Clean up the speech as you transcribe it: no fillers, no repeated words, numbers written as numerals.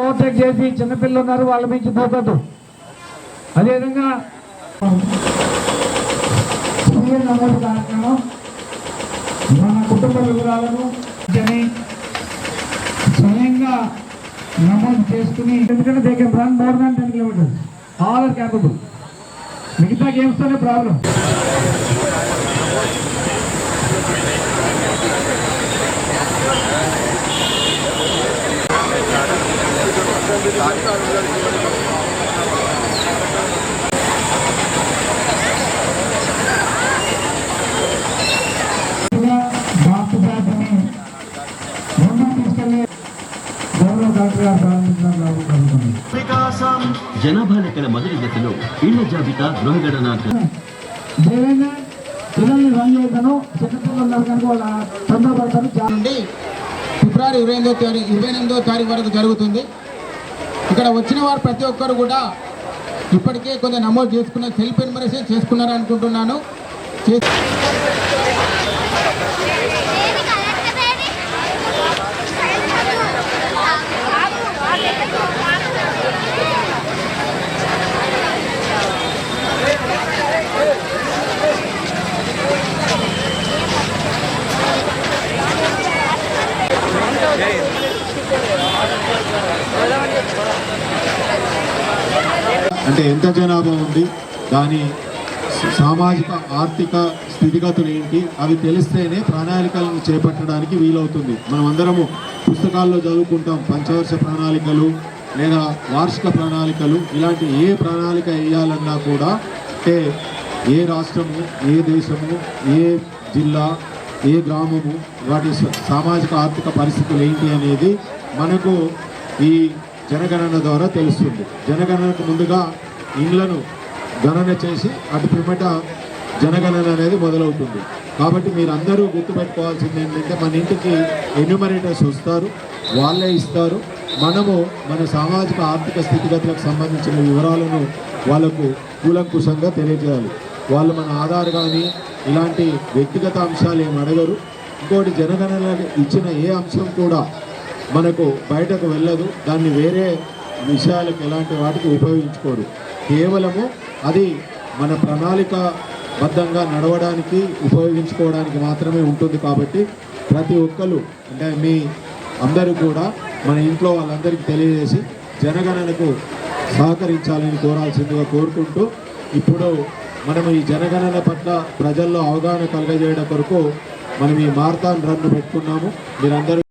Overtake చేసి చిన్నపిల్లలు ఉన్నారు వాళ్ళ మించి పోకూడదు. అదేవిధంగా నమోదు కార్యక్రమం మన కుటుంబ వివరాలను స్వయంగా నమోదు చేసుకుని, ఎందుకంటే they can run more than 10 kilometers, all are capable. మిగతా గేమ్స్ తోనే ప్రాబ్లం. జనాభా లెక్కల మొదటి దశలో ఇళ్ల జాబితా గృహగణన పిల్లల్ని రన్ చేయతాను. చిన్నపిల్లలు ఉన్నారు కనుక వాళ్ళ తొందరపడతారు. నుండి ఫిబ్రవరి 28వ తారీఖు వరకు జరుగుతుంది. ఇక్కడ వచ్చిన వారు ప్రతి ఒక్కరు కూడా ఇప్పటికే కొంచెం నమోదు చేసుకున్న సెల్ఫ్ ఎన్యూమరేషన్ చేసుకున్నారు అనుకుంటున్నాను. అంటే ఎంత జనాభా ఉంది, దాని సామాజిక ఆర్థిక స్థితిగతులు ఏంటి, అవి తెలిస్తేనే ప్రణాళికలను చేపట్టడానికి వీలవుతుంది. మనం అందరము పుస్తకాల్లో చదువుకుంటాం పంచవర్ష ప్రణాళికలు లేదా వార్షిక ప్రణాళికలు. ఇలాంటి ఏ ప్రణాళిక వేయాలన్నా కూడా అంటే ఏ రాష్ట్రము, ఏ దేశము, ఏ జిల్లా, ఏ గ్రామము, వాటి సామాజిక ఆర్థిక పరిస్థితులు ఏంటి అనేది మనకు ఈ జనగణన ద్వారా తెలుస్తుంది. జనగణనకు ముందుగా ఇండ్లను గణన చేసి అటు పిమ్మట జనగణన అనేది మొదలవుతుంది. కాబట్టి మీరు అందరూ గుర్తుపెట్టుకోవాల్సింది ఏంటంటే, మన ఇంటికి ఎన్యూమరేటర్స్ వస్తారు, వాళ్ళే ఇస్తారు. మనము మన సామాజిక ఆర్థిక స్థితిగతులకు సంబంధించిన వివరాలను వాళ్ళకు కూలంకుషంగా తెలియజేయాలి. వాళ్ళు మన ఆధార్ కానీ ఇలాంటి వ్యక్తిగత అంశాలు ఏమి అడగరు. ఇంకోటి, జనగణన ఇచ్చిన ఏ అంశం కూడా మనకు బయటకు వెళ్ళదు. దాన్ని వేరే విషయాలకు ఎలాంటి వాటికి ఉపయోగించుకోరు. కేవలము అది మన ప్రణాళికాబద్ధంగా నడవడానికి ఉపయోగించుకోవడానికి మాత్రమే ఉంటుంది. కాబట్టి ప్రతి ఒక్కరు అంటే మీ అందరూ కూడా మన ఇంట్లో వాళ్ళందరికీ తెలియజేసి జనగణనకు సహకరించాలని కోరాల్సిందిగా కోరుకుంటూ, ఇప్పుడు మనం ఈ జనగణన పట్ల ప్రజల్లో అవగాహన కలగజేయడం కొరకు మనం ఈ మారథాన్ రన్ పెట్టుకున్నాము. మీరందరూ